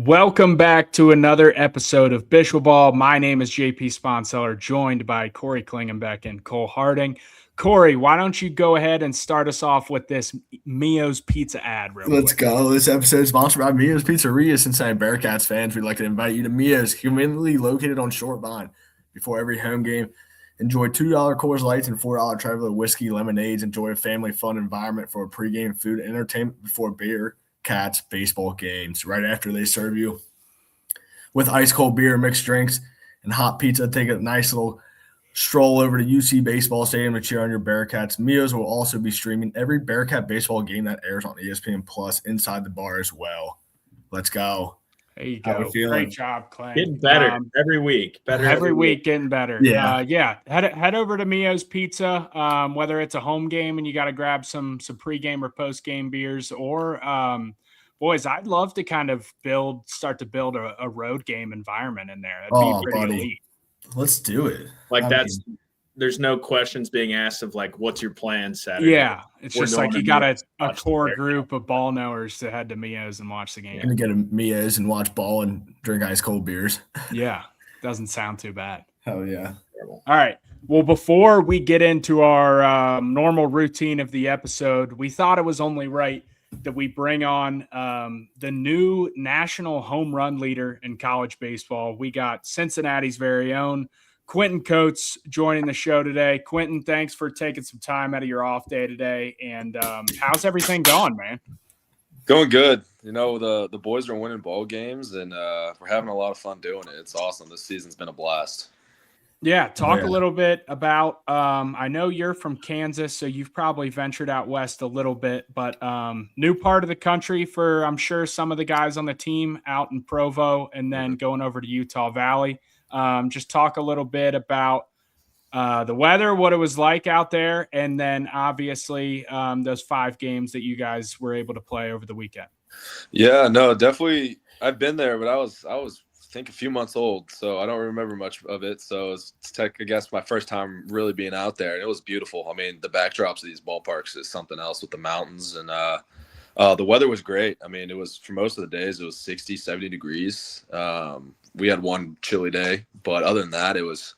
Welcome back to another episode of Bischel Ball. My name is JP Sponseller, joined by Corey Klingenbeck and Cole Harding. Corey, why don't you go ahead and start us off with this Mio's Pizza ad real Let's quick? go. This episode is sponsored by Mio's Pizzeria. Cincinnati Bearcats fans, we'd like to invite you to Mio's, conveniently located on Short Vine. Before every home game, enjoy $2 Coors Lights and $4 Traveler whiskey lemonades. Enjoy a family fun environment for pregame food and entertainment before Bearcats baseball games. Right after they serve you with ice cold beer, mixed drinks, and hot pizza, take a nice little stroll over to UC Baseball Stadium to cheer on your Bearcats. Mio's will also be streaming every Bearcat baseball game that airs on ESPN Plus inside the bar as well. Let's go. There you How we go. feeling? Great job, Clang. Getting better every week. Every week getting better. Yeah. Head over to Mio's Pizza, whether it's a home game and you got to grab some pregame or postgame beers, or boys, I'd love to kind of start to build a road game environment in there. That'd be pretty elite. Let's do it. There's no questions being asked of like, what's your plan Saturday? Yeah, it's just like you got a core group of ball knowers to head to Mio's and watch the game. And get a Mio's and watch ball and drink ice cold beers. Yeah, doesn't sound too bad. Hell yeah. All right. Well, before we get into our normal routine of the episode, we thought it was only right that we bring on the new national home run leader in college baseball. We got Cincinnati's very own Quinton Coates joining the show today. Quinton, thanks for taking some time out of your off day today. And how's everything going, man? Going good. You know, the boys are winning ball games, and we're having a lot of fun doing it. It's awesome. This season's been a blast. Yeah, talk a little bit about I know you're from Kansas, so you've probably ventured out west a little bit, but new part of the country for, I'm sure, some of the guys on the team out in Provo and then going over to Utah Valley. Just talk a little bit about the weather, what it was like out there, and then obviously those 5 games that you guys were able to play over the weekend. Yeah, no, definitely. I've been there, but I was I think a few months old, so I don't remember much of it. So it's I guess my first time really being out there, and it was beautiful. I mean, the backdrops of these ballparks is something else with the mountains, and the weather was great. I mean, it was, for most of the days, it was 60, 70 degrees. We had one chilly day, but other than that, it was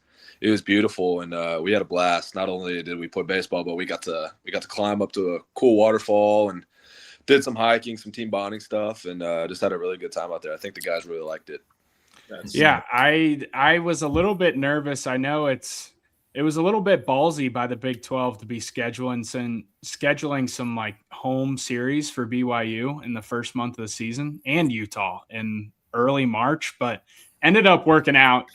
beautiful, and we had a blast. Not only did we play baseball, but we got to climb up to a cool waterfall and did some hiking, some team bonding stuff, and just had a really good time out there. I think the guys really liked it. Yeah, I was a little bit nervous. I know it was a little bit ballsy by the Big 12 to be scheduling some like home series for BYU in the first month of the season and Utah in early March, but ended up working out.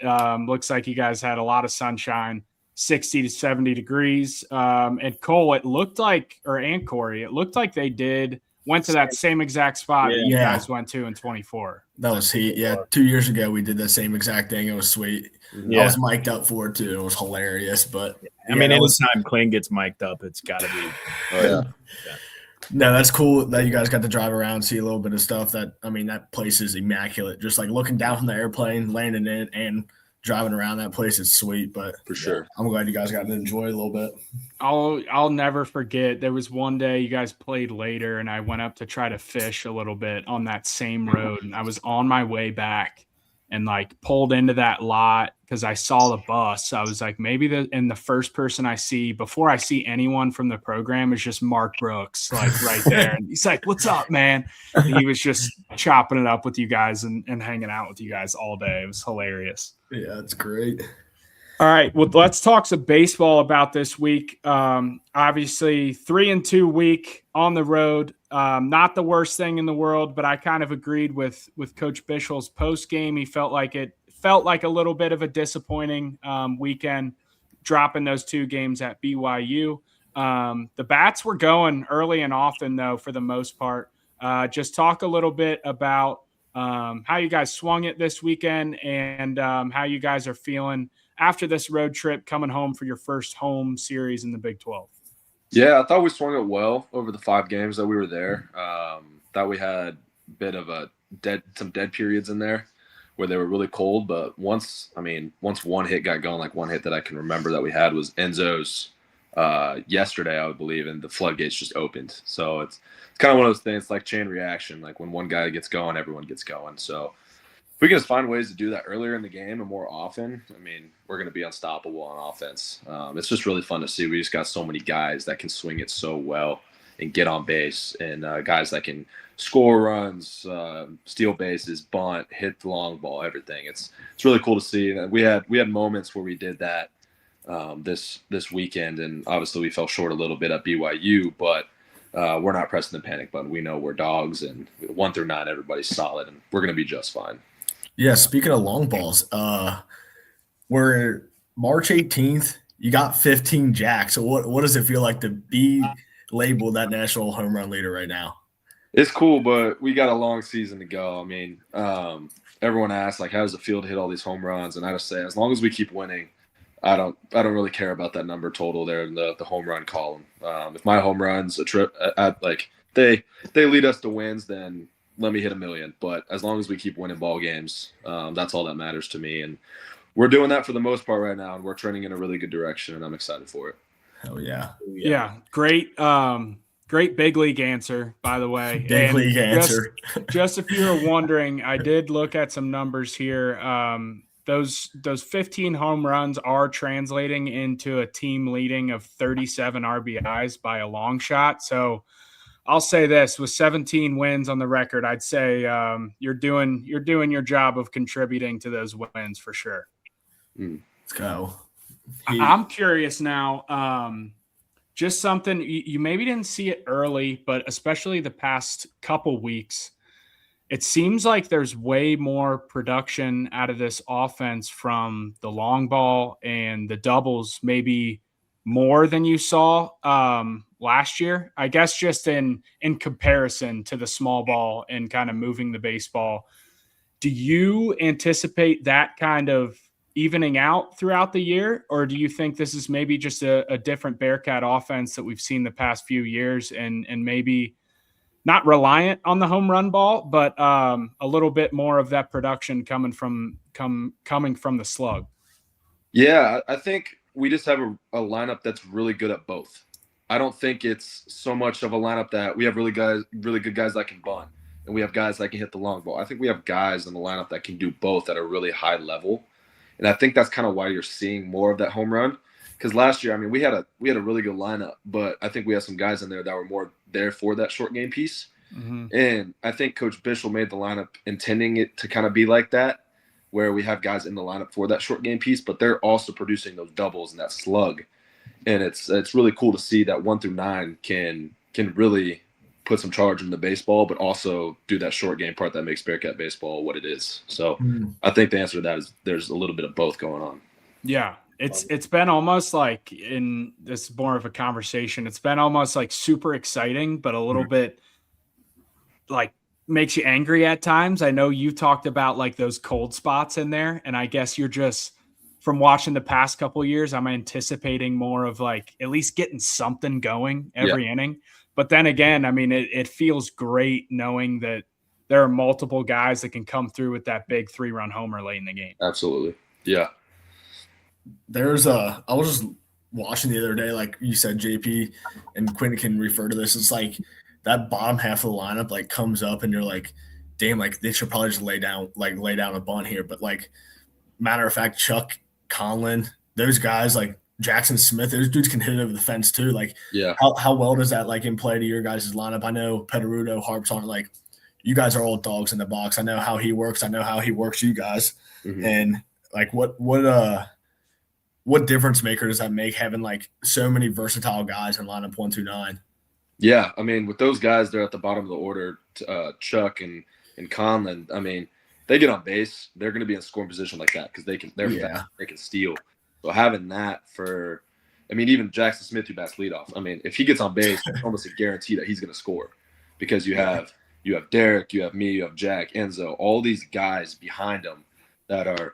Looks like you guys had a lot of sunshine, 60 to 70 degrees. And Cole, and Corey, it looked like they went to that same exact spot that you guys went to in 24. That was heat. Yeah, 2 years ago we did the same exact thing. It was sweet. Yeah. I was mic'd up for it too. It was hilarious. But I mean, anytime Kling gets mic'd up, it's got to be. No, that's cool that you guys got to drive around, see a little bit of stuff. That place is immaculate. Just like looking down from the airplane, landing in, and driving around that place is sweet. But For sure. I'm glad you guys got to enjoy it a little bit. I'll never forget. There was one day you guys played later, and I went up to try to fish a little bit on that same road, and I was on my way back and like pulled into that lot because I saw the bus. I was like, maybe the first person I see before I see anyone from the program is just Mark Brooks, like right there. And he's like, "What's up, man?" And he was just chopping it up with you guys and hanging out with you guys all day. It was hilarious. Yeah, it's great. All right, well, let's talk some baseball about this week. Obviously, 3-2 week on the road. Not the worst thing in the world, but I kind of agreed with Coach Bischel's post game. He felt like a little bit of a disappointing weekend, dropping those 2 games at BYU. The bats were going early and often, though, for the most part. Just talk a little bit about how you guys swung it this weekend and how you guys are feeling after this road trip coming home for your first home series in the Big 12. Yeah, I thought we swung it well over the 5 games that we were there. Thought we had a bit of some dead periods in there where they were really cold. But once one hit got going, like one hit that I can remember that we had was Enzo's yesterday, I would believe, and the floodgates just opened. So it's kind of one of those things like chain reaction. Like when one guy gets going, everyone gets going. So if we can just find ways to do that earlier in the game and more often, I mean, we're going to be unstoppable on offense. It's just really fun to see. We just got so many guys that can swing it so well and get on base, and guys that can score runs, steal bases, bunt, hit the long ball, everything. It's really cool to see. We had moments where we did that this weekend, and obviously we fell short a little bit at BYU, but we're not pressing the panic button. We know we're dogs, and 1 through 9, everybody's solid, and we're going to be just fine. Yeah, speaking of long balls, we're March 18th. You got 15 jacks. So what does it feel like to be labeled that national home run leader right now? It's cool, but we got a long season to go. I mean, everyone asks, like, how does it feel to hit all these home runs? And I just say, as long as we keep winning, I don't really care about that number total there in the home run column. If my home runs they lead us to wins, then let me hit 1 million. But as long as we keep winning ball games, that's all that matters to me. And we're doing that for the most part right now, and we're trending in a really good direction, and I'm excited for it. Oh yeah. Yeah, great big league answer, by the way. Big league answer. Just if you were wondering, I did look at some numbers here. Those 15 home runs are translating into a team leading of 37 RBIs by a long shot. So I'll say this: with 17 wins on the record, I'd say you're doing your job of contributing to those wins for sure. Let's go. I'm curious now. Just something you maybe didn't see it early, but especially the past couple weeks, it seems like there's way more production out of this offense from the long ball and the doubles, maybe more than you saw last year. I guess just in comparison to the small ball and kind of moving the baseball. Do you anticipate that kind of evening out throughout the year, or do you think this is maybe just a different Bearcat offense that we've seen the past few years and maybe not reliant on the home run ball, but a little bit more of that production coming from the slug? Yeah, I think we just have a lineup that's really good at both. I don't think it's so much of a lineup that we have really good guys that can bunt, and we have guys that can hit the long ball. I think we have guys in the lineup that can do both at a really high level. And I think that's kind of why you're seeing more of that home run. Because last year, I mean, we had a really good lineup, but I think we had some guys in there that were more there for that short game piece. Mm-hmm. And I think Coach Bischel made the lineup intending it to kind of be like that, where we have guys in the lineup for that short game piece, but they're also producing those doubles and that slug. And it's really cool to see that 1 through 9 can really put some charge in the baseball, but also do that short game part that makes Bearcat baseball what it is. So I think the answer to that is there's a little bit of both going on. Yeah. It's been almost like, in this is more of a conversation, it's been almost like super exciting, but a little bit like makes you angry at times. I know you talked about like those cold spots in there, and I guess you're just, from watching the past couple of years, I'm anticipating more of like at least getting something going every inning. But then again, I mean, it feels great knowing that there are multiple guys that can come through with that big 3-run homer late in the game. Absolutely. Yeah. I was just watching the other day, like you said, JP and Quinton can refer to this. It's like that bottom half of the lineup like comes up and you're like, damn, like they should probably just lay down a bunt here. But like, matter of fact, Chuck Conlon, those guys like Jackson Smith, those dudes can hit it over the fence too. Like, how well does that like in play to your guys' lineup? I know Pederudo harps on it, like, you guys are old dogs in the box. I know how he works. I know how he works you guys. Mm-hmm. And like, what difference maker does that make, having like so many versatile guys in lineup 1 through 9? Yeah, I mean, with those guys, they're at the bottom of the order. Chuck and Conlon. I mean, they get on base, they're going to be in scoring position like that because they're fast, they can steal. So having that even Jackson Smith, who bats leadoff, I mean, if he gets on base, it's almost a guarantee that he's going to score, because you have Derek, you have me, you have Jack, Enzo, all these guys behind him that are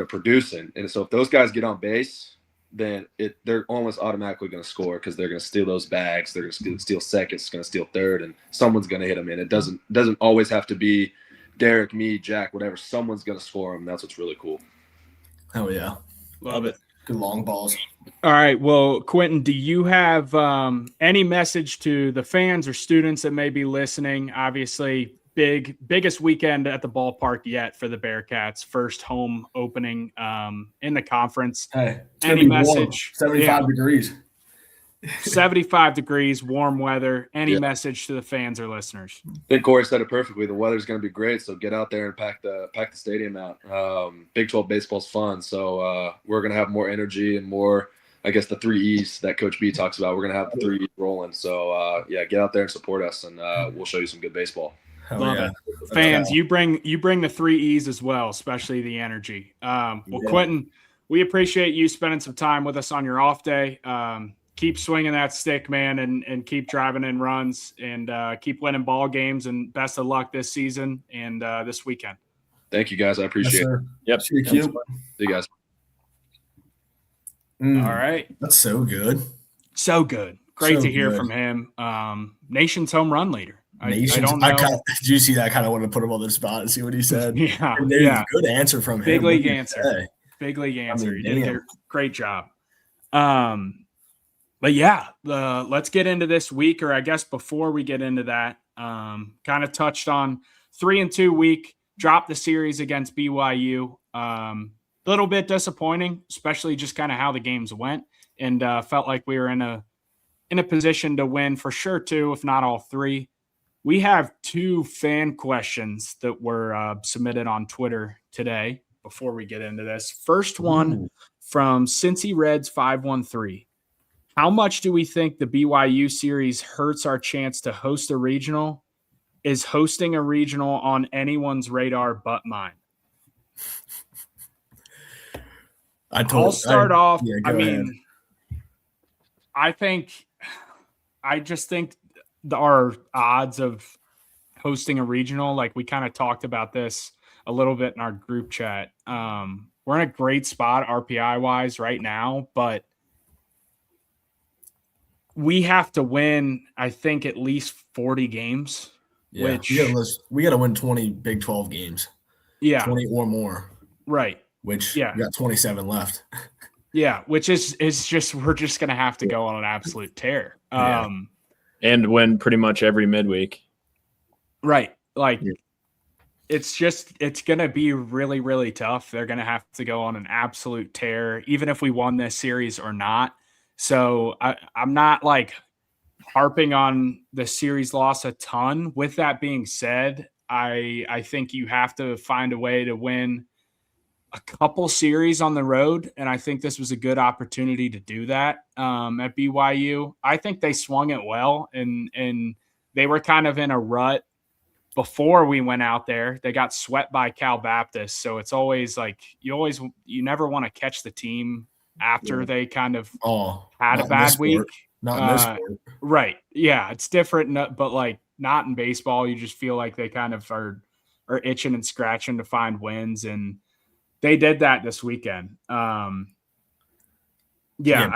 producing. And so if those guys get on base, then they're almost automatically going to score, because they're going to steal those bags, they're going to steal seconds, going to steal third, and someone's going to hit them in. It doesn't always have to be Derek, me, Jack, whatever. Someone's going to score them. That's what's really cool. Oh, yeah. Love it. Good long balls. All right. Well, Quinton, do you have any message to the fans or students that may be listening? Obviously, biggest weekend at the ballpark yet for the Bearcats. First home opening in the conference. Hey, it's Any gonna be message? warm, 75 degrees. 75 degrees, warm weather. Any Yeah. message to the fans or listeners? I think Corey said it perfectly. The weather's going to be great, so get out there and pack the stadium out. Big 12 baseball's fun, so we're going to have more energy and more, I guess, the 3 E's that Coach B talks about. We're going to have the 3 E's rolling. So, get out there and support us, and we'll show you some good baseball. Love it. Fans, you bring the 3 E's as well, especially the energy. Quinton, we appreciate you spending some time with us on your off day. Keep swinging that stick, man, and keep driving in runs and keep winning ball games. And best of luck this season and this weekend. Thank you, guys. I appreciate it. Yep. See you. See you guys. All right. That's so good. So good. Great So to hear good. from him. Nation's home run leader. I don't I know. did you see that? I kind of wanted to put him on the spot and see what he said. Yeah. And there's Yeah. a good answer from him. Big What league did he answer. say? Big league answer. mean, You did a damn. great job. But yeah, let's get into this week, or I guess before we get into that, kind of touched on 3-2 week, dropped the series against BYU. A little bit disappointing, especially just kind of how the games went, and felt like we were in a position to win for sure 2, if not all 3. We have 2 fan questions that were submitted on Twitter today before we get into this. First one from Cincy Reds 513. How much do we think the BYU series hurts our chance to host a regional? Is hosting a regional on anyone's radar but mine? I'll start off. Yeah, I go mean, ahead. I just think our odds of hosting a regional, like we kind of talked about this a little bit in our group chat. We're in a great spot RPI wise right now, but we have to win, I think, at least 40 games. Yeah, which we got to win 20 Big 12 games. Yeah. 20 or more. Right. Which we got 27 left. Yeah, which is just we're just going to have to go on an absolute tear. Yeah. And win pretty much every midweek. Right. Like it's going to be really, really tough. They're going to have to go on an absolute tear, even if we won this series or not. So I'm not like harping on the series loss a ton. With that being said, I think you have to find a way to win a couple series on the road, and I think this was a good opportunity to do that at BYU. I think they swung it well, and they were kind of in a rut before we went out there. They got swept by Cal Baptist, so it's always like you never want to catch the team after they kind of had a bad week. Not in this sport. Right. Yeah, it's different, but like not in baseball. You just feel like they kind of are itching and scratching to find wins, and they did that this weekend. I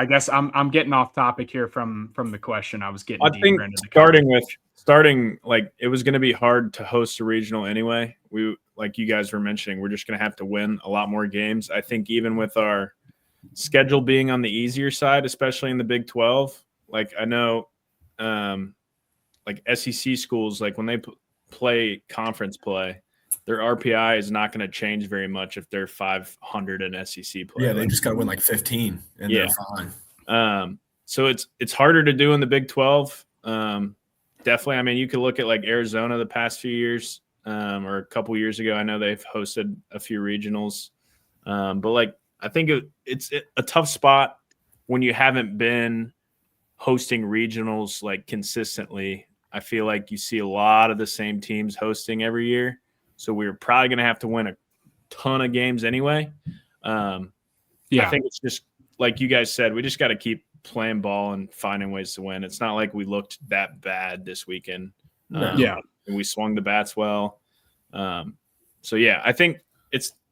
guess I'm getting off topic here from the question. I was getting deeper into the starting like it was going to be hard to host a regional anyway. We, like you guys were mentioning, we're just going to have to win a lot more games. I think even with our schedule being on the easier side, especially in the Big 12, like I know like SEC schools, like when they play conference play, their RPI is not going to change very much if they're 500 in SEC play. Yeah, they just got to win like 15 and they're fine. So it's harder to do in the Big 12. Definitely. I mean, you could look at like Arizona the past few years or a couple years ago. I know they've hosted a few regionals, but like I think it's a tough spot when you haven't been hosting regionals like consistently. I feel like you see a lot of the same teams hosting every year. So we're probably going to have to win a ton of games anyway. I think it's just like you guys said, we just got to keep playing ball and finding ways to win. It's not like we looked that bad this weekend. And we swung the bats well. So yeah, I think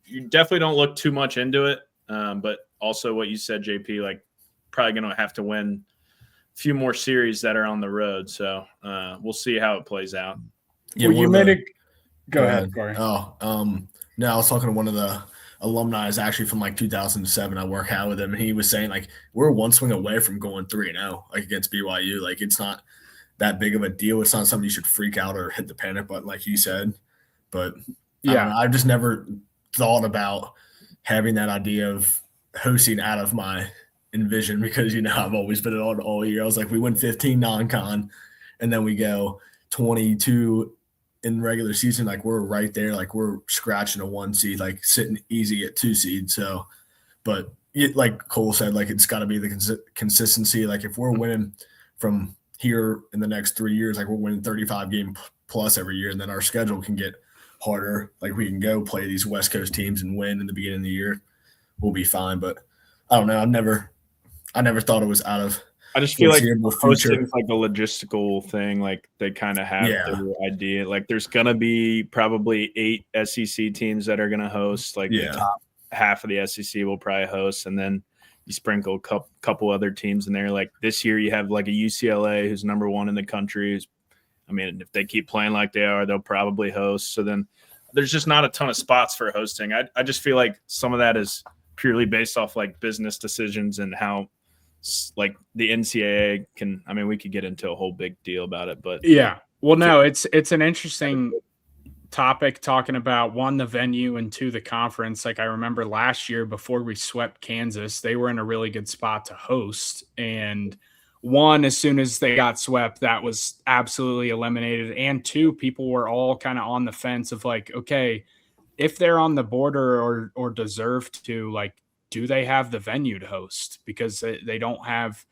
you definitely don't look too much into it. But also what you said, JP, like probably going to have to win a few more series that are on the road. So we'll see how it plays out. Yeah, you made it. Go ahead, Corey. No, I was talking to one of the alumni is actually from like 2007. I work out with him, and he was saying like we're one swing away from going 3-0 like against BYU. Like it's not that big of a deal. It's not something you should freak out or hit the panic button like he said. But I don't know, I've just never thought about having that idea of hosting out of my envision because I've always been on all year. I was like, we win 15 non-con, and then we go 22 in regular season. Like we're right there, like we're scratching a 1 seed, like sitting easy at 2 seed. So, but like Cole said, like it's got to be the consistency. Like if we're winning from here in the next 3 years, like we're winning 35 game plus every year, and then our schedule can get harder. Like we can go play these West Coast teams and win in the beginning of the year. We'll be fine. But I don't know. I never thought it was out of. I just feel like hosting is like a logistical thing. Like they kind of have their idea. Like there's gonna be probably 8 SEC teams that are gonna host. Like the top half of the SEC will probably host, and then you sprinkle a couple other teams in there. Like this year, you have like a UCLA who's number 1 in the country. If they keep playing like they are, they'll probably host. So then there's just not a ton of spots for hosting. I just feel like some of that is purely based off like business decisions and how like the NCAA can. We could get into a whole big deal about it, but no, it's an interesting topic talking about 1, the venue, and 2, the conference. Like I remember last year before we swept Kansas, they were in a really good spot to host, and 1, as soon as they got swept, that was absolutely eliminated, and 2, people were all kind of on the fence of like, okay, if they're on the border or deserve to, like, do they have the venue to host? Because they don't have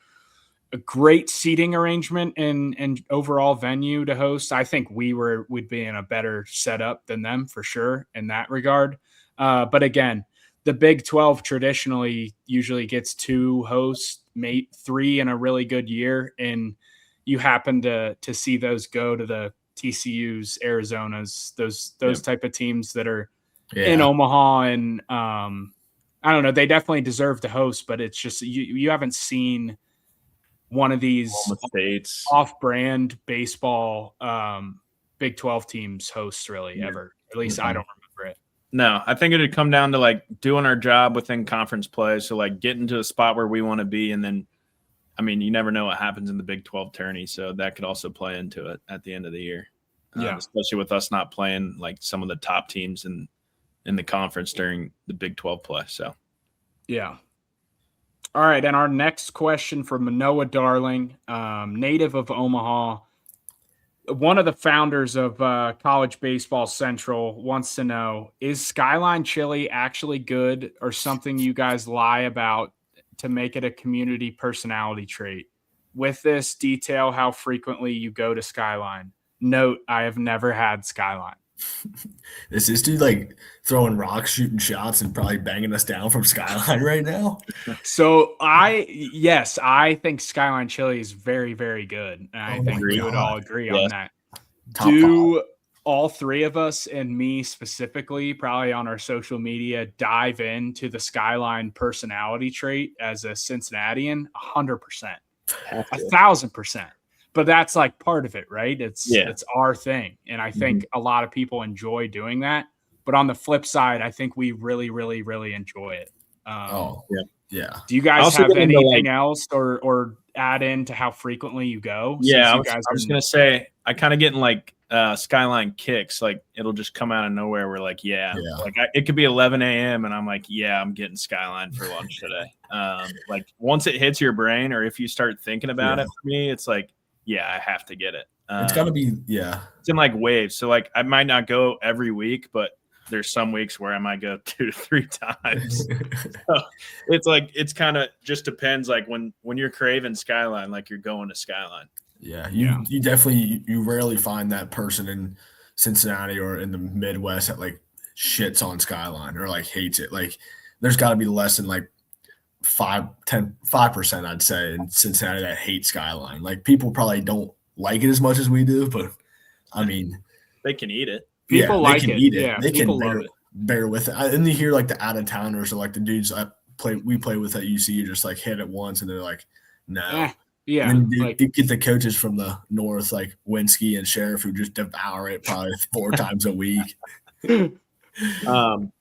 a great seating arrangement and overall venue to host. I think we'd be in a better setup than them for sure in that regard. But again, the Big 12 traditionally usually gets 2 hosts, 3 in a really good year, and you happen to see those go to the TCUs, Arizonas, those type of teams that are in Omaha, and I don't know, they definitely deserve to host, but it's just you haven't seen one of these off-brand baseball Big 12 teams host really ever. At least I don't remember it. No, I think it'd come down to like doing our job within conference play. So like getting to a spot where we want to be. And then, you never know what happens in the Big 12 tourney. So that could also play into it at the end of the year. Especially with us not playing like some of the top teams in the conference during the Big 12 play. So, yeah. All right. And our next question from Manoa Darling, native of Omaha, one of the founders of College Baseball Central, wants to know, is Skyline Chili actually good or something you guys lie about to make it a community personality trait? With this, detail how frequently you go to Skyline. Note, I have never had Skyline. Is this dude like throwing rocks, shooting shots, and probably banging us down from Skyline right now? So I think Skyline Chili is very, very good. And I think we would all agree on that. Do all 3 of us, and me specifically, probably on our social media, dive into the Skyline personality trait as a Cincinnatian? 100%, 1,000%. But that's like part of it, right? It's our thing. And I think a lot of people enjoy doing that. But on the flip side, I think we really, really, really enjoy it. Do you guys have anything else or add in to how frequently you go? Yeah, I was going to say, I kind of get in like Skyline kicks. Like it'll just come out of nowhere. We're like, like it could be 11 a.m. and I'm like, I'm getting Skyline for lunch today. Like once it hits your brain, or if you start thinking about it, for me, it's like, I have to get it. It's got to be, It's in like waves. So like I might not go every week, but there's some weeks where I might go 2 to 3 times. So it's like, it's kind of just depends. Like when you're craving Skyline, like you're going to Skyline. Yeah. You definitely, you rarely find that person in Cincinnati or in the Midwest that like shits on Skyline or like hates it. Like there's got to be less than like 5% I'd say in Cincinnati that hate Skyline. Like people probably don't like it as much as we do, but they can eat it. People like it. Eat it. Yeah, they can bear with it. And you hear like the out of towners or like the dudes we play with at UC just like hit it once and they're like, no. Yeah. And then you get the coaches from the north like Winsky and Sheriff who just devour it probably 4 times a week.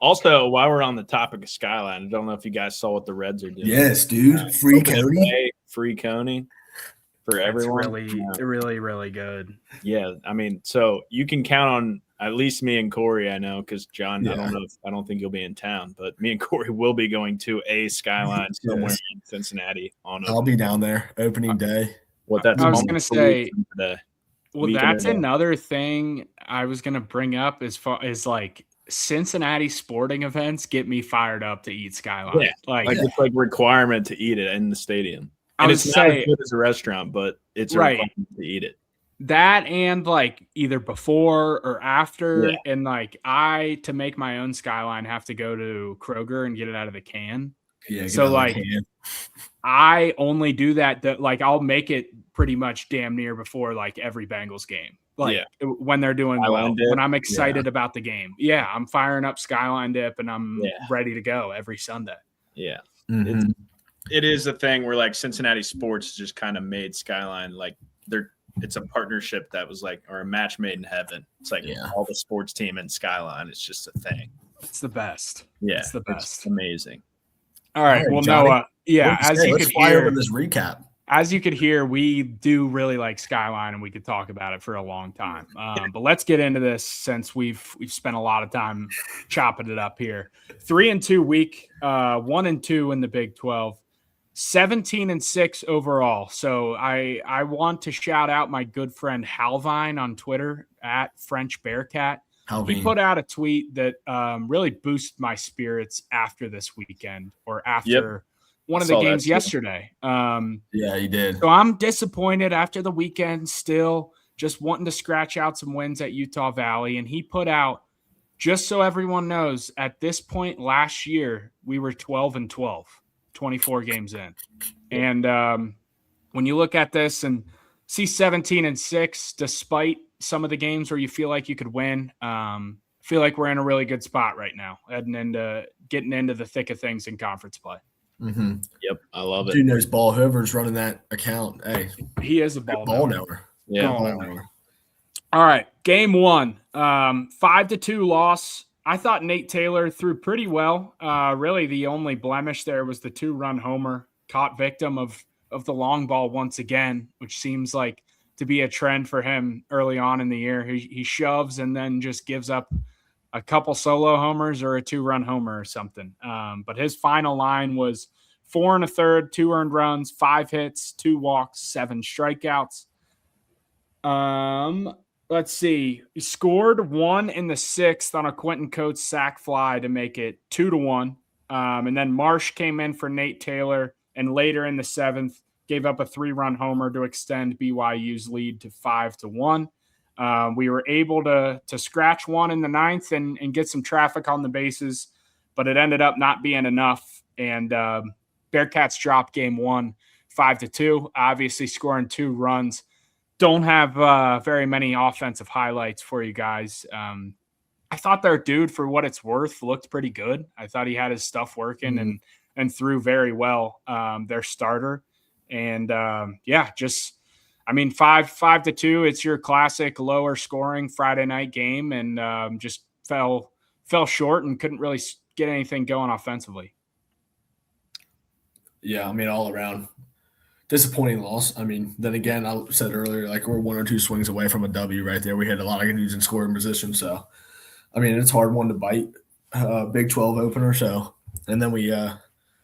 Also, while we're on the topic of Skyline, I don't know if you guys saw what the Reds are doing. Yes, dude. Free Coney. Free Coney for That's everyone. really good. Yeah, I mean, so you can count on at least me and Corey. I know because John, I don't think you'll be in town, but me and Corey will be going to a Skyline somewhere in Cincinnati on. I'll be down there opening day. I was going to say today. Well, that's another thing I was going to bring up as far as like Cincinnati sporting events get me fired up to eat Skyline. Yeah, it's like requirement to eat it in the stadium. And it's not as good as a restaurant, but it's a requirement to eat it. That and like either before or after. Yeah. And like to make my own Skyline, have to go to Kroger and get it out of the can. Yeah. So like I only do that like I'll make it pretty much damn near before like every Bengals game. Like when they're doing well, when I'm excited about the game. Yeah, I'm firing up Skyline dip and I'm ready to go every Sunday. Yeah. Mm-hmm. It is a thing where like Cincinnati sports just kind of made Skyline like it's a partnership that was like, or a match made in heaven. It's like all the sports team and Skyline. It's just a thing. It's the best. Yeah. It's the best. It's amazing. All right. Well, Johnny, Noah, as you could hear over this recap. As you could hear, we do really like Skyline and we could talk about it for a long time. But let's get into this since we've spent a lot of time chopping it up here. 3-2 week, 1-2 in the Big 12. 17-6 overall. So I want to shout out my good friend Halvine on Twitter at French Bearcat. Halvine. He put out a tweet that really boosted my spirits after this weekend or after one of the games yesterday. Yeah, he did. So I'm disappointed after the weekend, still just wanting to scratch out some wins at Utah Valley. And he put out, just so everyone knows, at this point last year, we were 12-12. 24 games in. And when you look at this and see 17-6, despite some of the games where you feel like you could win, feel like we're in a really good spot right now, getting into the thick of things in conference play. Mm-hmm. Yep, I love it. Dude knows ball. Whoever's running that account, hey, he is a ball knower. Yeah. Ball knower. All right, game 1, 5-2 loss. I thought Nate Taylor threw pretty well. Really, the only blemish there was the 2-run homer, caught victim of the long ball once again, which seems like to be a trend for him early on in the year. He shoves and then just gives up a couple solo homers or a 2-run homer or something. But his final line was 4 1/3, 2 earned runs, 5 hits, 2 walks, 7 strikeouts. Let's see. He scored 1 in the 6th on a Quinton Coates sac fly to make it 2-1. And then Marsh came in for Nate Taylor, and later in the 7th gave up a 3-run homer to extend BYU's lead to 5-1. We were able to scratch 1 in the 9th and get some traffic on the bases, but it ended up not being enough. And Bearcats dropped game 1, 5-2, obviously scoring 2 runs. Don't have very many offensive highlights for you guys. I thought their dude, for what it's worth, looked pretty good. I thought he had his stuff working and threw very well, their starter. And 5-2, it's your classic lower scoring Friday night game, and just fell short and couldn't really get anything going offensively. Yeah, I mean, all around disappointing loss. I mean, then again, I said earlier, like we're 1 or 2 swings away from a W right there. We had a lot of dudes in scoring position. So, I mean, it's a hard one to bite, Big 12 opener. So, and then we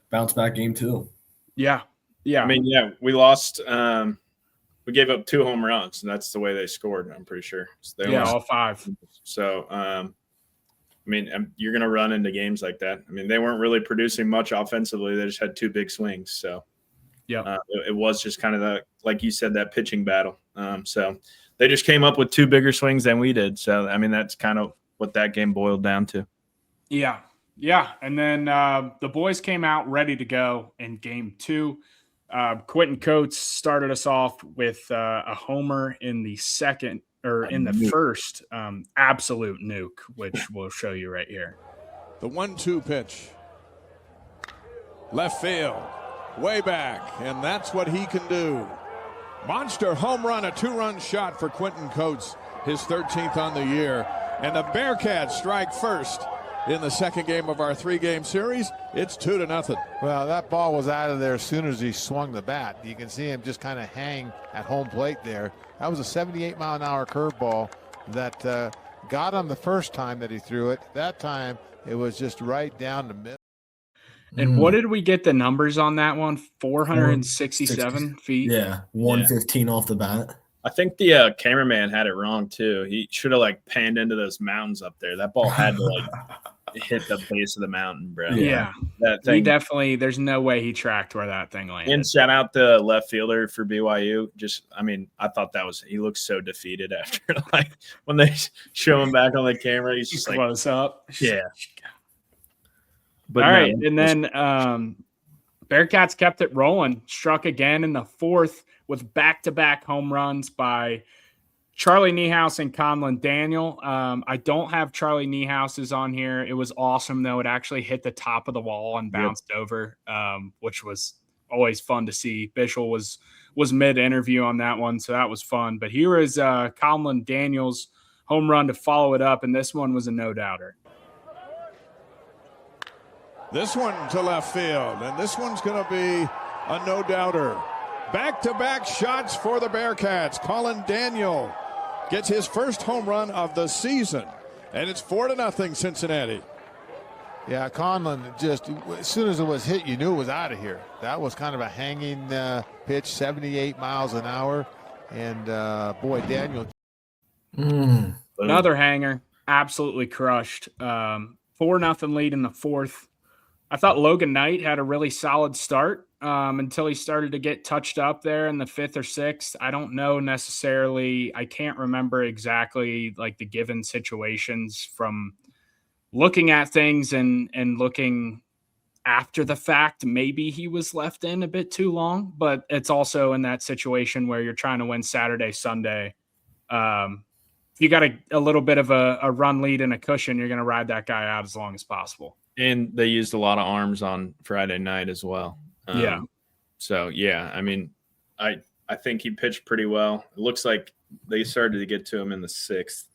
bounce back game 2. Yeah. I mean, we lost. We gave up 2 home runs, and that's the way they scored, I'm pretty sure. So all 5. So, I mean, you're going to run into games like that. I mean, they weren't really producing much offensively. They just had 2 big swings. So, it was just kind of like you said, that pitching battle. So they just came up with 2 bigger swings than we did. So, I mean, that's kind of what that game boiled down to. Yeah. And then the boys came out ready to go in game 2. Quinton Coates started us off with a homer in the second or in the first, absolute nuke, which we'll show you right here. The 1-2 pitch. Left field. Way back, and that's what he can do. Monster home run, a 2-run shot for Quinton Coates, his 13th on the year. And the Bearcats strike first in the second game of our 3-game series. It's 2-0. Well, that ball was out of there as soon as he swung the bat. You can see him just kind of hang at home plate there. That was a 78-mile-an-hour curveball that got him the first time that he threw it. That time, it was just right down the middle. And what did we get the numbers on that one? 467 feet? Yeah, 115 off the bat. I think the cameraman had it wrong too. He should have like panned into those mountains up there. That ball had to like hit the base of the mountain, bro. Yeah. That He thing. definitely, there's no way he tracked where that thing landed. And shout out the left fielder for BYU. I thought he looks so defeated after like when they show him back on the camera. He's just like close up. Yeah. But All no, right. And then Bearcats kept it rolling, struck again in the fourth with back-to-back home runs by Charlie Niehaus and Conlon Daniel. I don't have Charlie Niehouse's on here. It was awesome, though. It actually hit the top of the wall and bounced over, which was always fun to see. Bischel was mid-interview on that one, so that was fun. But here is Conlon Daniel's home run to follow it up, and this one was a no-doubter. This one to left field, and this one's going to be a no-doubter. Back-to-back shots for the Bearcats. Colin Daniel gets his first home run of the season, and it's 4-0 Cincinnati. Yeah, Conlon just, as soon as it was hit, you knew it was out of here. That was kind of a hanging pitch, 78 miles an hour. And, boy, Daniel. Another hanger, absolutely crushed. 4-0 lead in the fourth. I thought Logan Knight had a really solid start until he started to get touched up there in the fifth or sixth. I don't know necessarily. I can't remember exactly like the given situations from looking at things and looking after the fact. Maybe he was left in a bit too long, but it's also in that situation where you're trying to win Saturday, Sunday. You got a little bit of a run lead and a cushion, you're going to ride that guy out as long as possible. And they used a lot of arms on Friday night as well. Yeah. So, yeah, I mean, I think he pitched pretty well. It looks like they started to get to him in the sixth.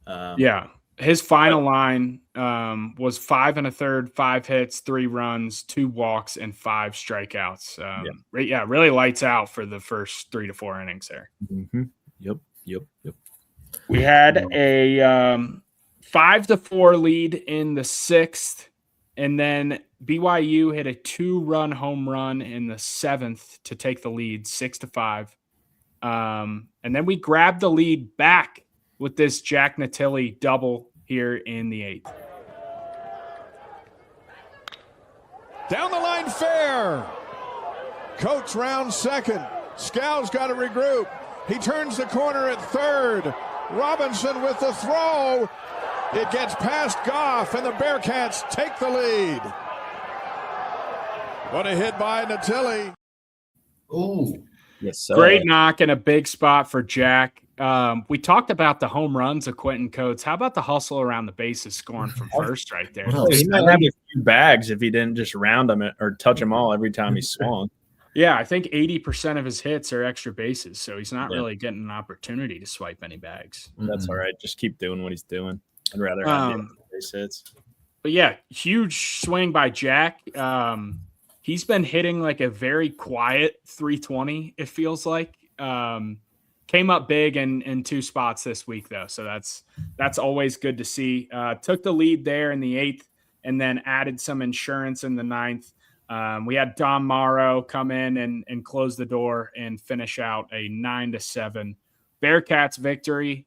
Yeah. His final line was 5 1/3, 5 hits, 3 runs, 2 walks, and 5 strikeouts. Really lights out for the first 3 to 4 innings there. Mm-hmm. Yep. We had a 5-4 lead in the sixth, and then BYU hit a 2-run home run in the seventh to take the lead, 6-5. And then we grabbed the lead back with this Jack Natilli double here in the eighth. Down the line, fair. Coates rounds second. Scow's got to regroup. He turns the corner at third. Robinson with the throw. It gets past Goff, and the Bearcats take the lead. What a hit by Natilli. Oh, Yes, sir. Great knock and a big spot for Jack. We talked about the home runs of Quinton Coates. How about the hustle around the bases scoring from first right there? He might have a few bags if he didn't just round them or touch them all every time he swung. Yeah, I think 80% of his hits are extra bases, so he's not really getting an opportunity to swipe any bags. That's all right. Just keep doing what he's doing. I'd rather have the base hits. But yeah, huge swing by Jack. He's been hitting like a very quiet 320, it feels like. Came up big in 2 spots this week, though, so that's always good to see. Took the lead there in the 8th and then added some insurance in the 9th. We had Dom Morrow come in and close the door and finish out a 9-7 Bearcats victory.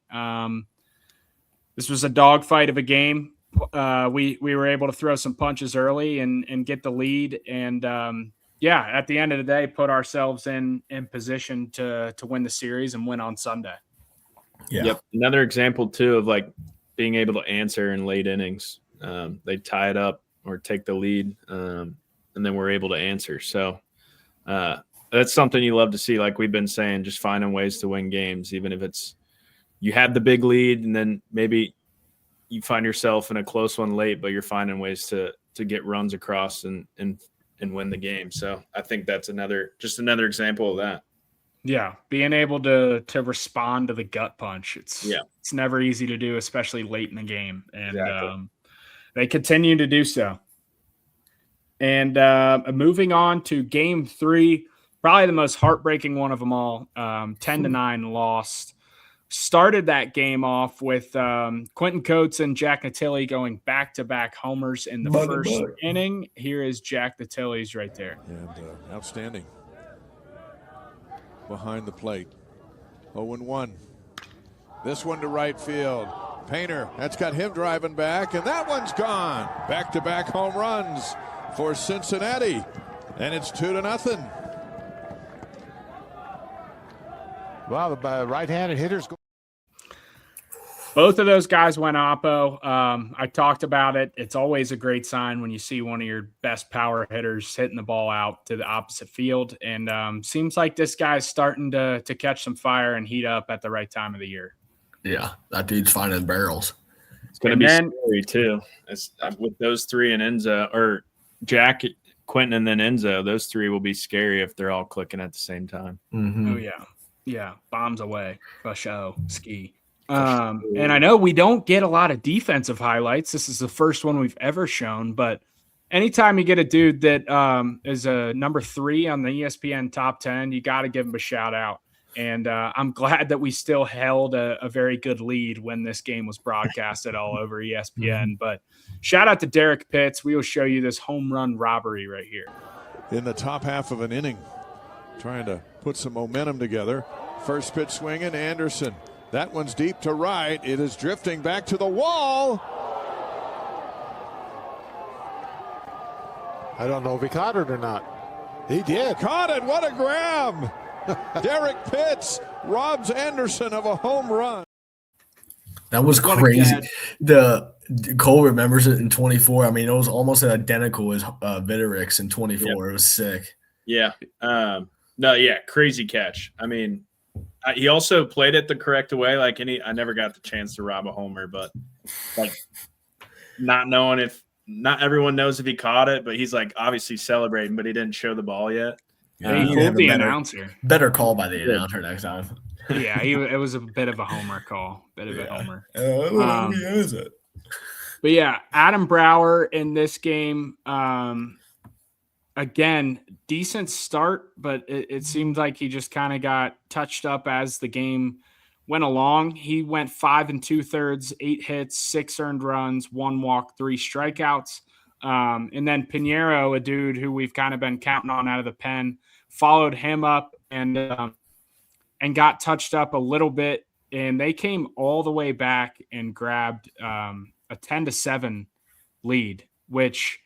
This was a dogfight of a game. We were able to throw some punches early and get the lead. And at the end of the day, put ourselves in position to win the series and win on Sunday. yeah. Yep. Another example, too, of like being able to answer in late innings. They tie it up or take the lead, and then we're able to answer. So that's something you love to see. Like we've been saying, just finding ways to win games, even if it's you had the big lead and then maybe you find yourself in a close one late, but you're finding ways to get runs across and win the game. So I think that's another example of that. Yeah, being able to respond to the gut punch. It's never easy to do, especially late in the game. And Exactly. They continue to do so. And moving on to game 3, probably the most heartbreaking one of them all, 10-9 lost. Started that game off with Quinton Coates and Jack Natili going back-to-back homers in the first inning. Here is Jack Natili's right there. And outstanding. Behind the plate. 0-1. This one to right field. Painter, that's got him driving back, and that one's gone. Back-to-back home runs for Cincinnati, and it's 2-0. Wow, the right-handed hitters. Both of those guys went oppo. I talked about it. It's always a great sign when you see one of your best power hitters hitting the ball out to the opposite field. And seems like this guy's starting to catch some fire and heat up at the right time of the year. Yeah, that dude's finding barrels. It's going to be scary too. With those three and Enzo, or Jack, Quinton, and then Enzo, those three will be scary if they're all clicking at the same time. Oh, yeah. Yeah, bombs away. For show. Ski. And I know we don't get a lot of defensive highlights. This is the first one we've ever shown, but anytime you get a dude that is a number 3 on the ESPN top 10, you got to give him a shout out. And I'm glad that we still held a very good lead when this game was broadcasted all over ESPN. But shout out to Derek Pitts. We will show you this home run robbery right here. In the top half of an inning, trying to put some momentum together. First pitch swinging, Anderson. That one's deep to right. It is drifting back to the wall. I don't know if he caught it or not. He did. Caught it. What a grab. Derek Pitts robs Anderson of a home run. That was crazy. Cole remembers it in 24. I mean, it was almost identical as Vitterix in 24. Yep. It was sick. Yeah. Crazy catch. I mean, he also played it the correct way. I never got the chance to rob a homer, but not knowing if not everyone knows if he caught it, but he's obviously celebrating, but he didn't show the ball yet. Yeah, he fooled the announcer. Better call by the announcer next time. Yeah, it was a bit of a homer call. A homer. Is it? But yeah, Adam Brower in this game. Again, decent start, but it seemed like he just kind of got touched up as the game went along. He went 5 2/3, 8 hits, 6 earned runs, 1 walk, 3 strikeouts. And then Pinheiro, a dude who we've kind of been counting on out of the pen, followed him up and got touched up a little bit. And they came all the way back and grabbed a 10-7 lead, which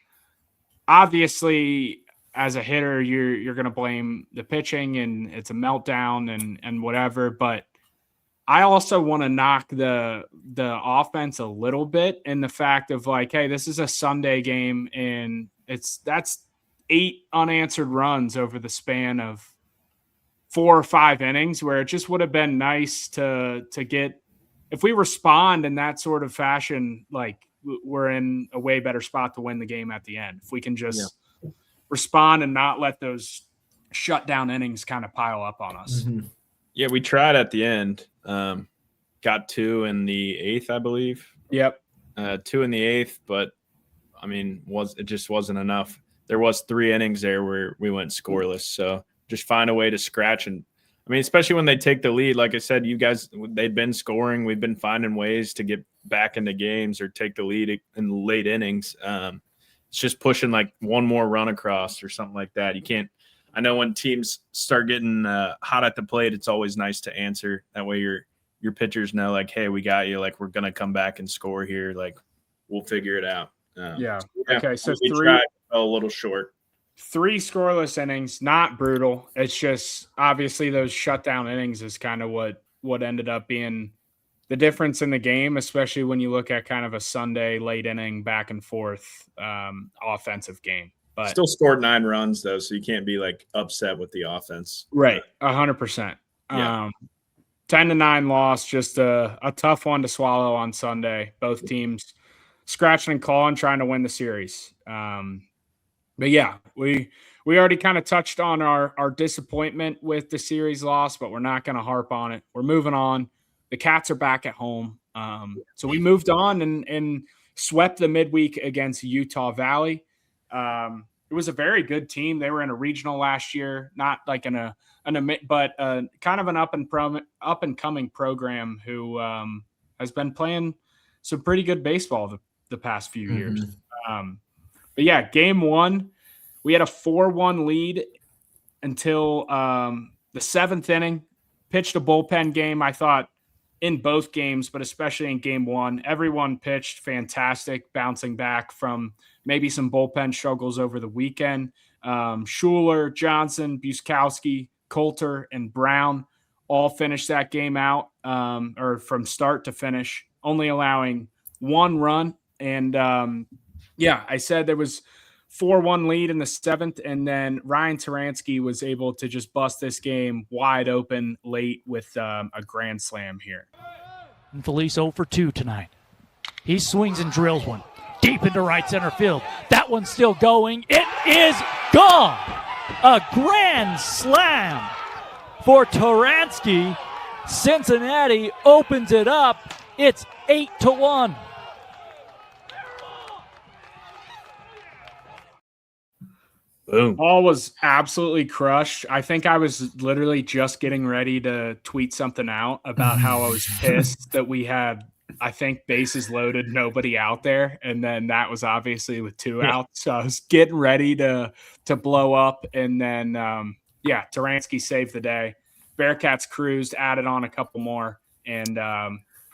obviously as a hitter, you're going to blame the pitching and it's a meltdown and whatever. But I also want to knock the offense a little bit in the fact of hey, this is a Sunday game and that's 8 unanswered runs over the span of 4 or 5 innings, where it just would have been nice to get, if we respond in that sort of fashion, we're in a way better spot to win the game at the end. If we can just respond and not let those shutdown innings kind of pile up on us. Mm-hmm. Yeah, we tried at the end. Got 2 in the 8th, I believe. Yep. 2 in the 8th, but I mean, it just wasn't enough. There was 3 innings there where we went scoreless. So just find a way to scratch. And I mean, especially when they take the lead, like I said, you guys, they'd been scoring. We've been finding ways to get back into games or take the lead in late innings. It's just pushing one more run across or something like that. You can't. I know when teams start getting hot at the plate, it's always nice to answer. That way your pitchers know, hey, we got you. We're going to come back and score here. We'll figure it out. Yeah. Okay, so we 3 tried, fell a little short. 3 scoreless innings, not brutal. It's just obviously those shutdown innings is kind of what ended up being the difference in the game, especially when you look at kind of a Sunday late inning back and forth offensive game. But still scored 9 runs though, so you can't be upset with the offense. Right, 100%. Yeah. 10-9 loss, just a tough one to swallow on Sunday. Both teams scratching and clawing, trying to win the series. But yeah, we already kind of touched on our disappointment with the series loss, but we're not going to harp on it. We're moving on. The Cats are back at home. So we moved on and swept the midweek against Utah Valley. It was a very good team. They were in a regional last year, not like but kind of an up and coming program who has been playing some pretty good baseball the past few years. But yeah, game one, we had a 4-1 lead until the 7th inning. Pitched a bullpen game, I thought, in both games, but especially in game one. Everyone pitched fantastic, bouncing back from maybe some bullpen struggles over the weekend. Schuler, Johnson, Buskowski, Coulter, and Brown all finished that game out, or from start to finish, only allowing 1 run. And I said there was 4-1 lead in the 7th, and then Ryan Taransky was able to just bust this game wide open late with a grand slam here. And Felice 0 for 2 tonight. He swings and drills one deep into right center field. That one's still going. It is gone. A grand slam for Taransky. Cincinnati opens it up. It's 8-1. Boom. Ball was absolutely crushed. I think I was literally just getting ready to tweet something out about how I was pissed that we had, I think, bases loaded, nobody out there. And then that was obviously with 2 outs. So I was getting ready to blow up. And then, Taransky saved the day. Bearcats cruised, added on a couple more, and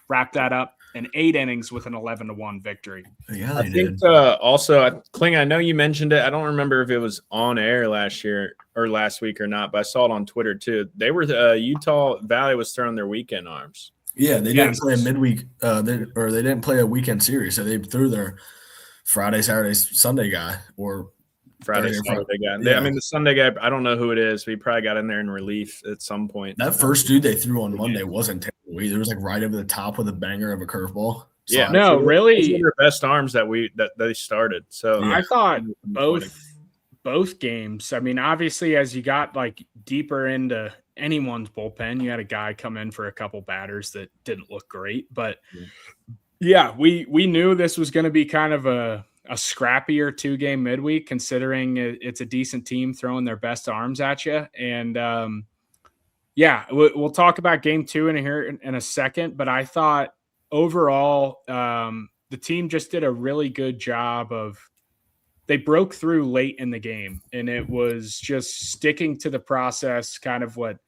wrapped that up in 8 innings with an 11-1 victory. Yeah, I think also, Kling, I know you mentioned it. I don't remember if it was on air last year or last week or not, but I saw it on Twitter too. They were Utah Valley was throwing their weekend arms. Yeah, they didn't play a midweek, they didn't play a weekend series, so they threw their Friday, Saturday, Sunday guy or Friday, Saturday guy. Yeah. I mean, the Sunday guy, I don't know who it is. But he probably got in there in relief at some point. That first dude they threw on Monday wasn't terrible. It was like right over the top with a banger of a curveball. So really, those were their best arms that they started. So I thought both games. I mean, obviously, as you got like deeper into anyone's bullpen, you had a guy come in for a couple batters that didn't look great. But we knew this was going to be kind of a scrappier 2-game midweek, considering it's a decent team throwing their best arms at you. And we'll talk about game 2 in a second. But I thought overall, the team just did a really good job they broke through late in the game, and it was just sticking to the process, kind of what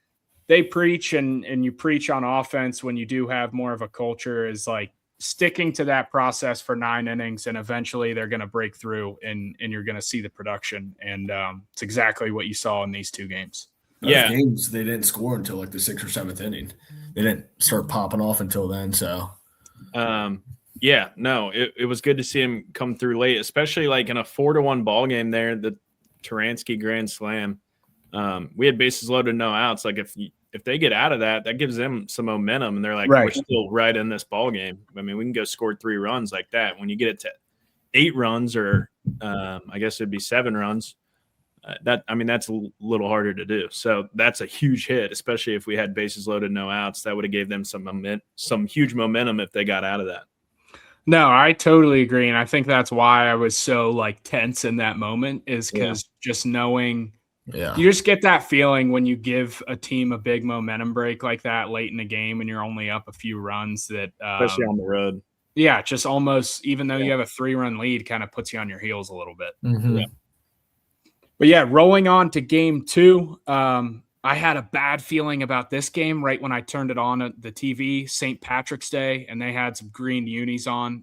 they preach and you preach on offense when you do have more of a culture, is like sticking to that process for 9 innings, and eventually they're going to break through and you're going to see the production. And it's exactly what you saw in these 2 games. Those games, they didn't score until like the 6th or 7th inning. They didn't start popping off until then. So, it was good to see him come through late, especially like in a 4-1 ball game there, the Taransky grand slam. We had bases loaded, no outs. Like if they get out of that gives them some momentum, and they're like, we're still right in this ball game. I mean, we can go score 3 runs like that. When you get it to 8 runs, or I guess it'd be 7 runs, that's a little harder to do. So that's a huge hit, especially if we had bases loaded, no outs. That would have gave them some huge momentum if they got out of that. No, I totally agree. And I think that's why I was so like tense in that moment, is because just knowing you just get that feeling when you give a team a big momentum break like that late in the game and you're only up a few runs, that especially on the road. Yeah, just almost, even though you have a 3-run lead, kind of puts you on your heels a little bit. Mm-hmm. Yeah. But rolling on to game 2, I had a bad feeling about this game right when I turned it on at the TV, St. Patrick's Day, and they had some green unis on.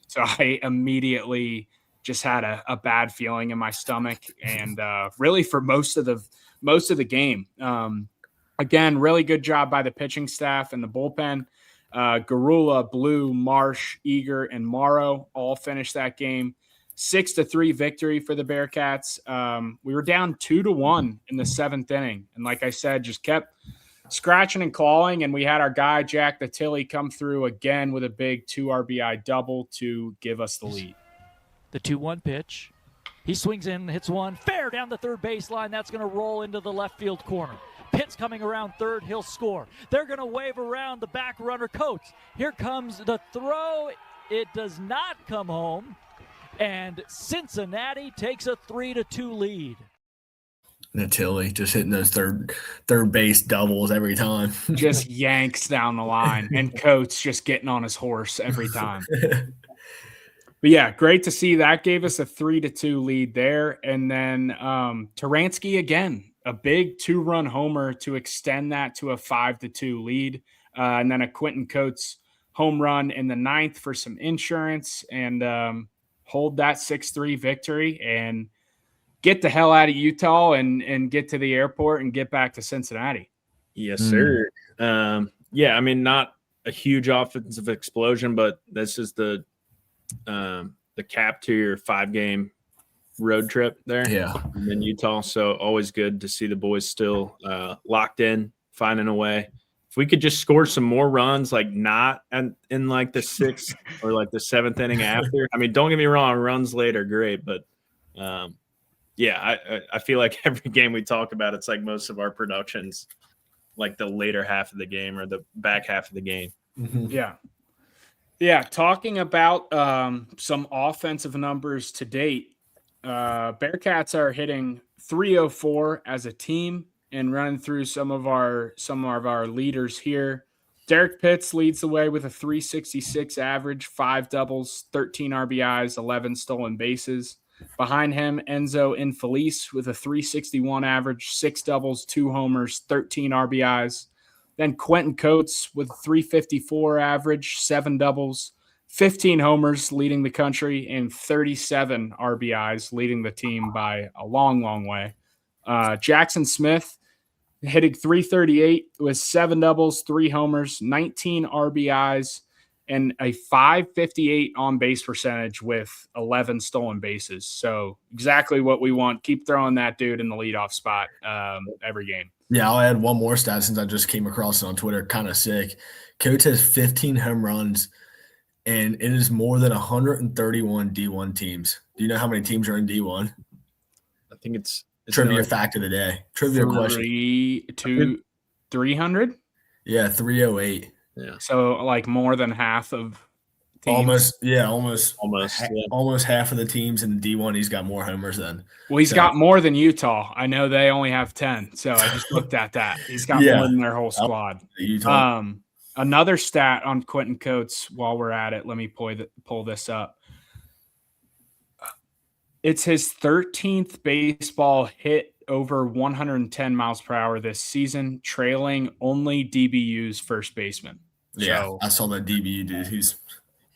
So I immediately just had a bad feeling in my stomach, and really for most of the game. Again, really good job by the pitching staff and the bullpen. Garula, Blue, Marsh, Eager, and Morrow all finished that game. 6-3 victory for the Bearcats. We were down 2-1 in the 7th inning. And like I said, just kept scratching and clawing. And we had our guy, Jack the Tilly, come through again with a big 2 RBI double to give us the lead. The 2-1 pitch. He swings in, hits one fair down the third baseline. That's going to roll into the left field corner. Pitt's coming around third. He'll score. They're going to wave around the back runner, Coates. Here comes the throw. it does not come home, and Cincinnati takes a 3-2 lead. Natili just hitting those third base doubles every time. Just yanks down the line, and Coates just getting on his horse every time. But yeah, great to see that. Gave us a 3-2 lead there. And then Turansky again, a big 2-run homer to extend that to a 5-2 lead. And then a Quinton Coates home run in the 9th for some insurance and hold that 6-3 victory and get the hell out of Utah and get to the airport and get back to Cincinnati. Yes, sir. Yeah, I mean, not a huge offensive explosion, but this is the cap to your 5-game road trip there. Yeah. In Utah. So always good to see the boys still locked in, finding a way. If we could just score some more runs, like not in like the 6th or like the 7th inning after. I mean, don't get me wrong, runs late are great, but yeah, I feel like every game we talk about, it's like most of our productions, like the later half of the game or the back half of the game. Mm-hmm. Yeah. Yeah, talking about some offensive numbers to date, Bearcats are hitting 304 as a team, and running through some of our leaders here. Derek Pitts leads the way with a 366 average, 5 doubles, 13 RBIs, 11 stolen bases. Behind him, Enzo Infelice with a 361 average, 6 doubles, 2 homers, 13 RBIs. Then Quinton Coates with 354 average, 7 doubles, 15 homers, leading the country, and 37 RBIs, leading the team by a long, long way. Jackson Smith hitting 338 with 7 doubles, 3 homers, 19 RBIs, and a 558 on-base percentage with 11 stolen bases. So exactly what we want. Keep throwing that dude in the leadoff spot every game. Yeah, I'll add one more stat since I just came across it on Twitter. Kind of sick. Coates has 15 home runs, and it is more than 131 D1 teams. Do you know how many teams are in D1? I think it's Trivia fact of the day. Trivia question. 300? Yeah, 308. Yeah. So like more than half of teams. Almost half of the teams in D1. He's got more homers than. Well, he's got more than Utah. I know they only have 10, so I just looked at that. He's got more than their whole squad. Utah. Another stat on Quinton Coates while we're at it. Let me pull this up. It's his 13th baseball hit over 110 miles per hour this season, trailing only DBU's first baseman. Yeah, so, I saw that DBU dude. He's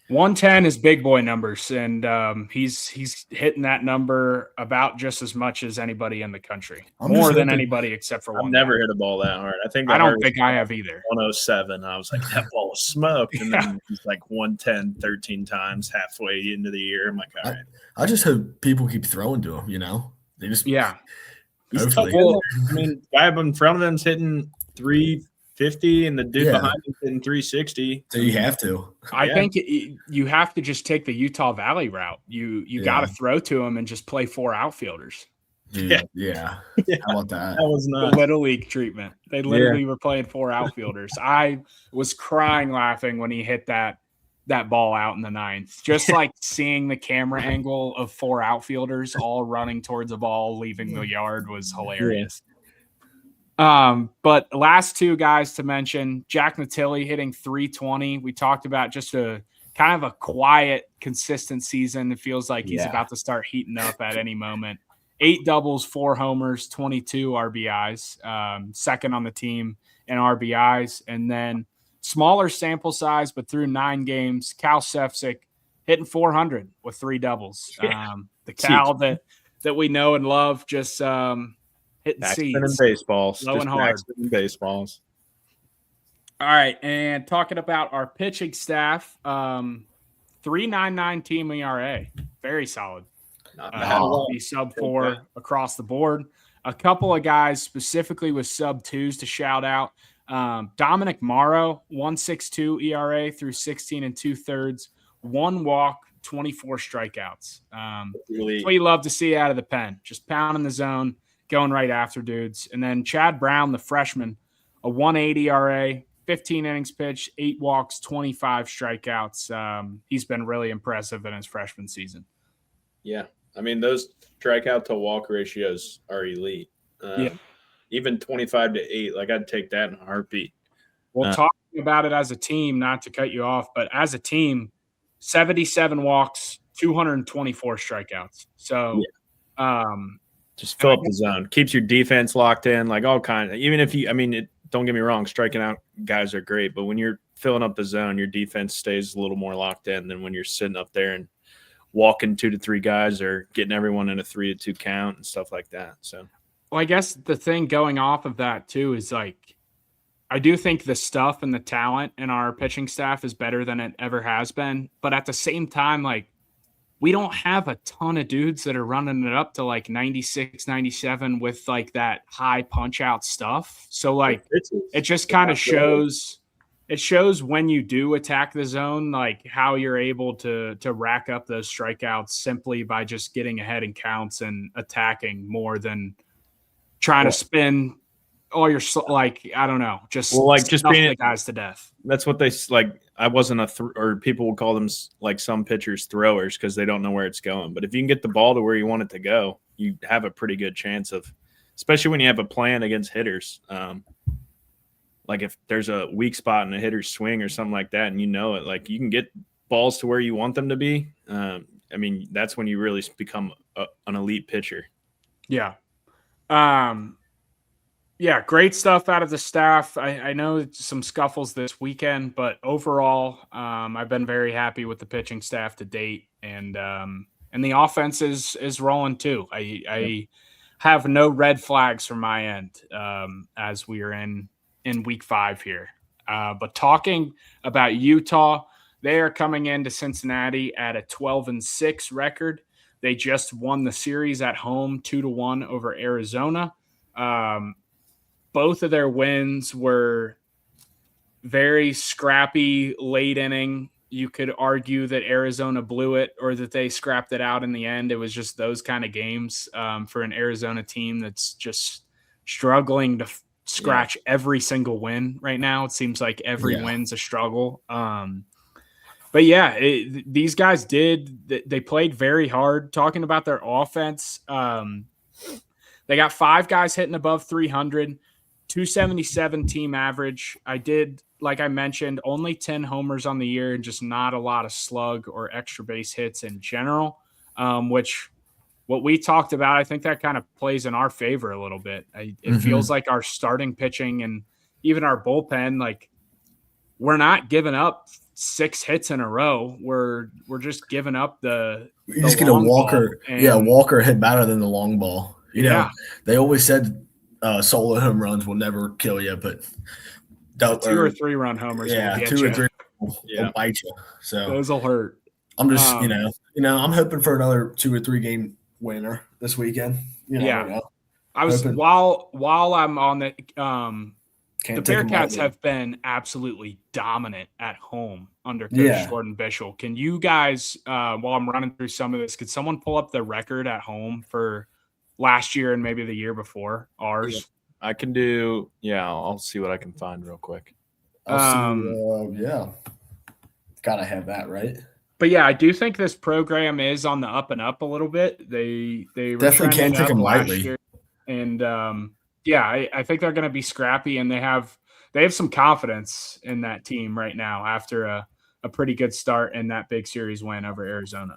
110 is big boy numbers, and he's hitting that number about just as much as anybody in the country, more than anybody except for one. I've never hit a ball that hard. I don't think I have either. 107. I was like, that ball was smoked, and then he's like 110 13 times halfway into the year. I'm like, all right. I just hope people keep throwing to him. You know, they just He's tough. Well, I mean, the guy in front of him's hitting 350, and the dude behind him's hitting 360. So you have to. I think you have to just take the Utah Valley route. You got to throw to him and just play 4 outfielders. Yeah. How about that? That was not the Little League treatment. They literally were playing 4 outfielders. I was crying laughing when he hit that ball out in the 9th. Just like seeing the camera angle of 4 outfielders all running towards a ball, leaving the yard was hilarious. But last 2 guys to mention, Jack Natili hitting 320. We talked about just a kind of a quiet, consistent season. It feels like he's about to start heating up at any moment. 8 doubles, 4 homers, 22 RBIs, second on the team in RBIs. And then smaller sample size, but through 9 games, Cal Sefcik hitting 400 with 3 doubles. The Cal that we know and love, just hitting seeds. And baseballs. Low and hard. Baseballs. All right, and talking about our pitching staff, 3.99 team ERA. Very solid. Not bad. Sub-4 across the board. A couple of guys specifically with sub-2s to shout out. Dominic Morrow, 1.62 ERA through 16 2/3, 1 walk, 24 strikeouts. That's what you love to see out of the pen. Just pounding the zone, going right after dudes. And then Chad Brown, the freshman, a 1.80 ERA, 15 innings pitched, 8 walks, 25 strikeouts. He's been really impressive in his freshman season. Yeah. I mean, those strikeout to walk ratios are elite. Yeah. Even 25-8, like I'd take that in a heartbeat. Well, talking about it as a team, not to cut you off, but as a team, 77 walks, 224 strikeouts. So, just fill up the zone. Keeps your defense locked in, like all kinds. Even if you, I mean, don't get me wrong, striking out guys are great, but when you're filling up the zone, your defense stays a little more locked in than when you're sitting up there and walking 2 to 3 guys or getting everyone in a 3-2 count and stuff like that. So, well, I guess the thing going off of that too is like, I do think the stuff and the talent in our pitching staff is better than it ever has been. But at the same time, like, we don't have a ton of dudes that are running it up to like 96, 97 with like that high punch out stuff. So like it just kind of shows when you do attack the zone, like how you're able to rack up those strikeouts simply by just getting ahead in counts and attacking more than trying to spin all your, like, I don't know, just being the guys to death. That's what they like. I wasn't or people will call them like some pitchers throwers because they don't know where it's going. But if you can get the ball to where you want it to go, you have a pretty good chance of, especially when you have a plan against hitters. Like if there's a weak spot in a hitter's swing or something like that, and you know it, like you can get balls to where you want them to be. I mean, that's when you really become an elite pitcher. Yeah. Yeah, great stuff out of the staff. I know some scuffles this weekend, but overall, I've been very happy with the pitching staff to date, and the offense is rolling too. I have no red flags from my end as we are in week 5 here. But talking about Utah, they are coming into Cincinnati at a 12-6 record. They just won the series at home 2-1 over Arizona. Both of their wins were very scrappy, late inning. You could argue that Arizona blew it or that they scrapped it out in the end. It was just those kind of games for an Arizona team that's just struggling to scratch every single win right now. It seems like every win's a struggle. But yeah, these guys they played very hard. Talking about their offense, they got 5 guys hitting above 300. 277 team average. Like I mentioned, only 10 homers on the year and just not a lot of slug or extra base hits in general, which what we talked about, I think that kind of plays in our favor a little bit. It feels like our starting pitching and even our bullpen, like we're not giving up 6 hits in a row. We're just giving up the just get a Walker. Walker hit better than the long ball. You know, they always said solo home runs will never kill you, but 2 or 3 run homers. Yeah, 2 or 3 will bite you. So those will hurt. I'm just, I'm hoping for another 2 or 3 game winner this weekend. I was while I'm on the Bearcats have been absolutely dominant at home under Coach Jordan Bischel. Can you guys, while I'm running through some of this, could someone pull up the record at home for last year and maybe the year before ours? I can do. Yeah, I'll see what I can find real quick. Gotta have that right. But yeah, I do think this program is on the up and up a little bit. They definitely can't take them lightly. And I think they're going to be scrappy, and they have some confidence in that team right now after a pretty good start in that big series win over Arizona.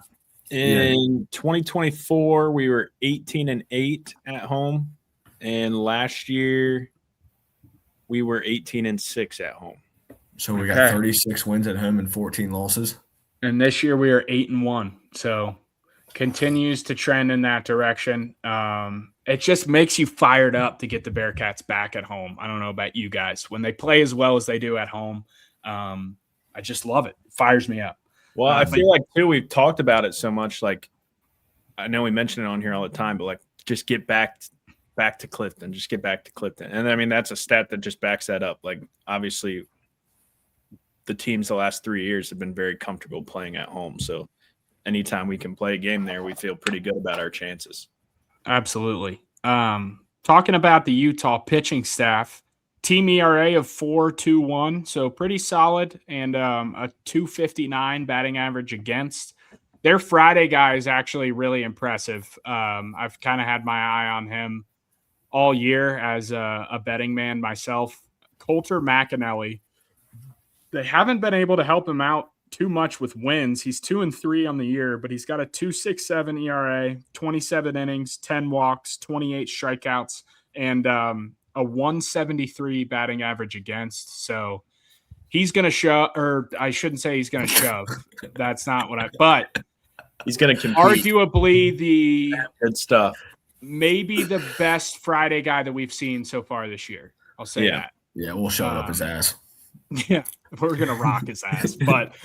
In 2024, we were 18-8 at home, and last year we were 18-6 at home. So we got 36 wins at home and 14 losses. And this year we are 8-1. So continues to trend in that direction. It just makes you fired up to get the Bearcats back at home. I don't know about you guys. When they play as well as they do at home, I just love it. It fires me up. Well, I feel like, too, we've talked about it so much. Like, I know we mention it on here all the time, but, like, just get back to Clifton. Just get back to Clifton. And, I mean, that's a stat that just backs that up. Like, obviously, the teams the last 3 years have been very comfortable playing at home. So, anytime we can play a game there, we feel pretty good about our chances. Absolutely. Talking about the Utah pitching staff, Team ERA of 4.21, so pretty solid, and a 2.59 batting average against. Their Friday guy is actually really impressive. I've kind of had my eye on him all year as a betting man myself. Coulter McAnally. They haven't been able to help him out too much with wins. He's 2-3 on the year, but he's got a 2.67 ERA, 27 innings, 10 walks, 28 strikeouts, and a 173 batting average against. So he's going to shove, or I shouldn't say he's going to shove. That's not what but he's going to compete. Arguably the good stuff. Maybe the best Friday guy that we've seen so far this year. I'll say that. Yeah, we'll shove it up his ass. Yeah, we're going to rock his ass. But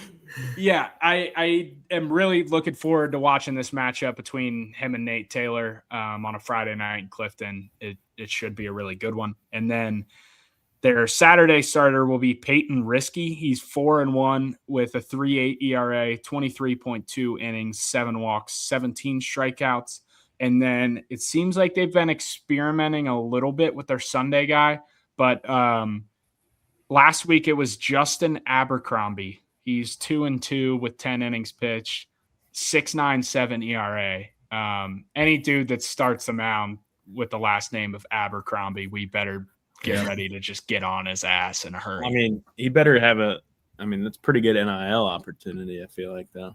yeah, I am really looking forward to watching this matchup between him and Nate Taylor on a Friday night in Clifton. It should be a really good one. And then their Saturday starter will be Peyton Risky. He's 4-1 with a 3.8 ERA, 23.2 innings, 7 walks, 17 strikeouts. And then it seems like they've been experimenting a little bit with their Sunday guy. But last week it was Justin Abercrombie. He's 2-2 with 10 innings pitched, 6.97 ERA. Any dude that starts the mound with the last name of Abercrombie, we better get ready to just get on his ass in a hurry. I mean, he better have that's pretty good NIL opportunity, I feel like, though.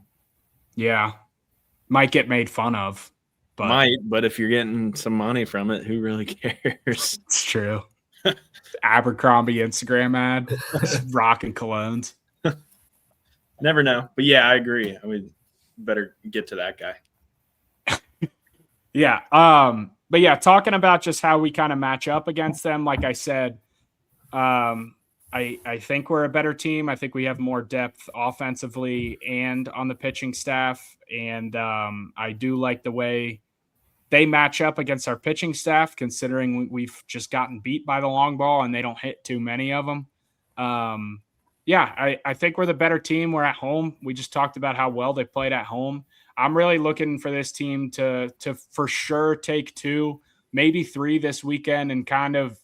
Yeah. Might get made fun of. But if you're getting some money from it, who really cares? It's true. Abercrombie Instagram ad, rocking colognes. Never know. But yeah, I agree. I mean, better get to that guy. Yeah. But yeah, talking about just how we kind of match up against them, like I said, I think we're a better team. I think we have more depth offensively and on the pitching staff. And I do like the way they match up against our pitching staff, considering we've just gotten beat by the long ball and they don't hit too many of them. I think we're the better team. We're at home. We just talked about how well they played at home. I'm really looking for this team to for sure take 2, maybe 3 this weekend and kind of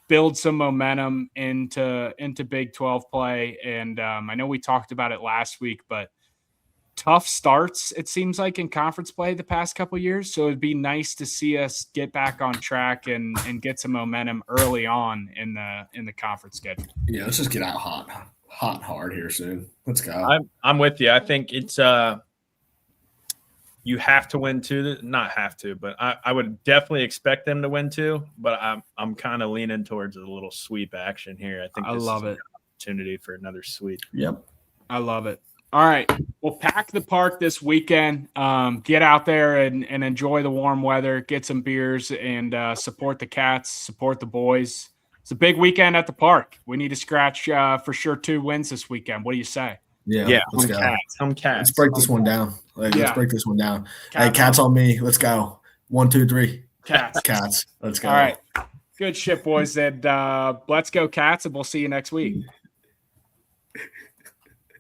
build some momentum into Big 12 play. And I know we talked about it last week, but tough starts, it seems like, in conference play the past couple of years. So it'd be nice to see us get back on track and get some momentum early on in the conference schedule. Yeah, let's just get out hot and hard here soon. Let's go. I'm with you. I think it's you have to win 2. Not have to, but I would definitely expect them to win 2. But I'm kind of leaning towards a little sweep action here. I think I love it. Opportunity for another sweep. Yep, I love it. All right, we'll pack the park this weekend. Get out there and enjoy the warm weather. Get some beers and support the Cats. Support the boys. It's a big weekend at the park. We need to scratch for sure 2 wins this weekend. What do you say? Yeah. Let's go. Cats. Let's break this one down. Let's break this one down. Hey, Cats on me. Let's go. 1, 2, 3. Cats. Let's go. All right. Good shit, boys. And let's go, Cats, and we'll see you next week.